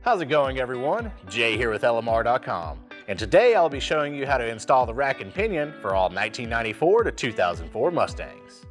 How's it going, everyone? Jay here with LMR.com, and today I'll be showing you how to install the rack and pinion for all 1994 to 2004 Mustangs.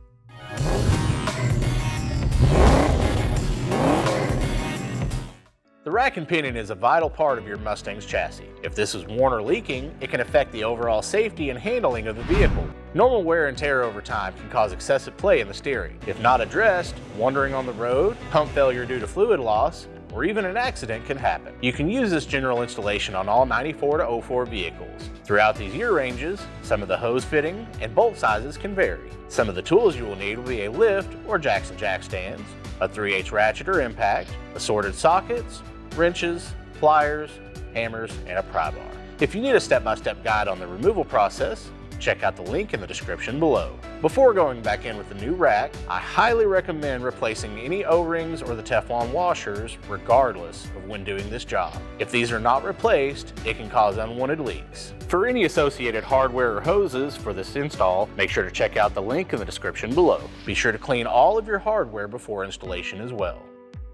The rack and pinion is a vital part of your Mustang's chassis. If this is worn or leaking, it can affect the overall safety and handling of the vehicle. Normal wear and tear over time can cause excessive play in the steering. If not addressed, wandering on the road, pump failure due to fluid loss, or even an accident can happen. You can use this general installation on all 94 to 04 vehicles. Throughout these year ranges, some of the hose fitting and bolt sizes can vary. Some of the tools you will need will be a lift or Jackson jack stands, a 3/8 ratchet or impact, assorted sockets, wrenches, pliers, hammers, and a pry bar. If you need a step-by-step guide on the removal process, check out the link in the description below. Before going back in with the new rack, I highly recommend replacing any O-rings or the Teflon washers regardless of when doing this job. If these are not replaced, it can cause unwanted leaks. For any associated hardware or hoses for this install, make sure to check out the link in the description below. Be sure to clean all of your hardware before installation as well.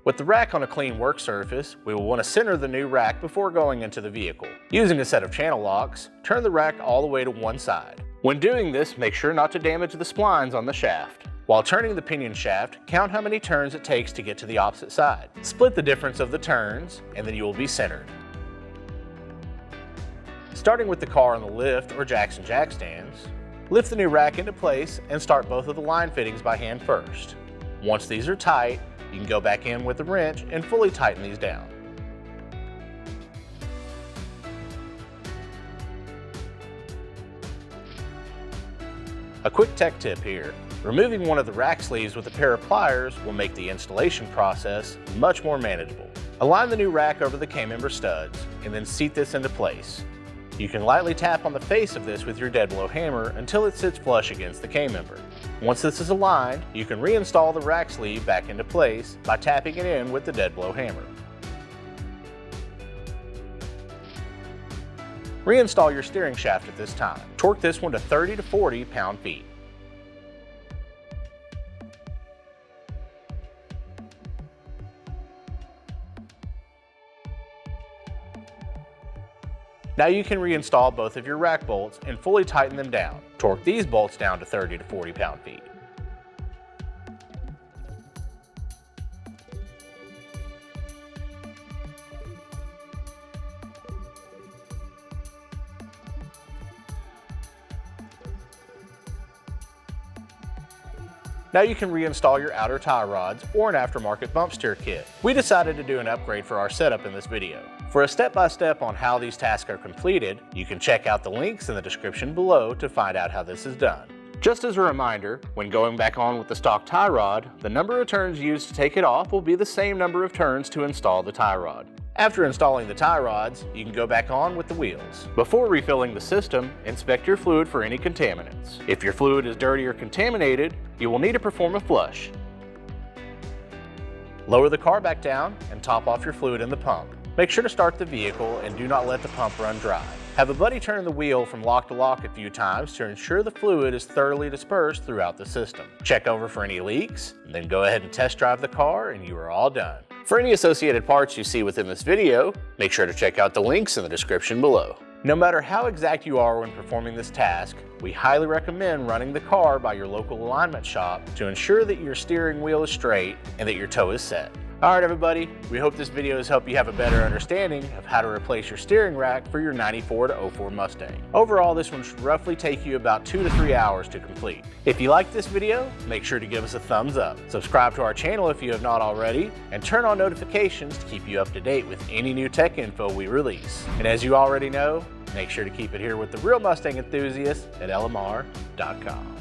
With the rack on a clean work surface, we will want to center the new rack before going into the vehicle. Using a set of channel locks, turn the rack all the way to one side. When doing this, make sure not to damage the splines on the shaft. While turning the pinion shaft, count how many turns it takes to get to the opposite side. Split the difference of the turns, and then you will be centered. Starting with the car on the lift or Jackson jack stands, lift the new rack into place and start both of the line fittings by hand first. Once these are tight, you can go back in with the wrench and fully tighten these down. A quick tech tip here. Removing one of the rack sleeves with a pair of pliers will make the installation process much more manageable. Align the new rack over the K-member studs and then seat this into place. You can lightly tap on the face of this with your dead blow hammer until it sits flush against the K-member. Once this is aligned, you can reinstall the rack sleeve back into place by tapping it in with the dead blow hammer. Reinstall your steering shaft at this time. Torque this one to 30 to 40 pound-feet. Now you can reinstall both of your rack bolts and fully tighten them down. Torque these bolts down to 30 to 40 pound-feet. Now you can reinstall your outer tie rods or an aftermarket bump steer kit. We decided to do an upgrade for our setup in this video. For a step-by-step on how these tasks are completed, you can check out the links in the description below to find out how this is done. Just as a reminder, when going back on with the stock tie rod, the number of turns used to take it off will be the same number of turns to install the tie rod. After installing the tie rods, you can go back on with the wheels. Before refilling the system, inspect your fluid for any contaminants. If your fluid is dirty or contaminated, you will need to perform a flush. Lower the car back down and top off your fluid in the pump. Make sure to start the vehicle and do not let the pump run dry. Have a buddy turn the wheel from lock to lock a few times to ensure the fluid is thoroughly dispersed throughout the system. Check over for any leaks, and then go ahead and test drive the car and you are all done. For any associated parts you see within this video, make sure to check out the links in the description below. No matter how exact you are when performing this task, we highly recommend running the car by your local alignment shop to ensure that your steering wheel is straight and that your toe is set. Alright everybody, we hope this video has helped you have a better understanding of how to replace your steering rack for your 94 to 04 Mustang. Overall, this one should roughly take you about 2 to 3 hours to complete. If you liked this video, make sure to give us a thumbs up. Subscribe to our channel if you have not already, and turn on notifications to keep you up to date with any new tech info we release. And as you already know, make sure to keep it here with the real Mustang enthusiasts at LMR.com.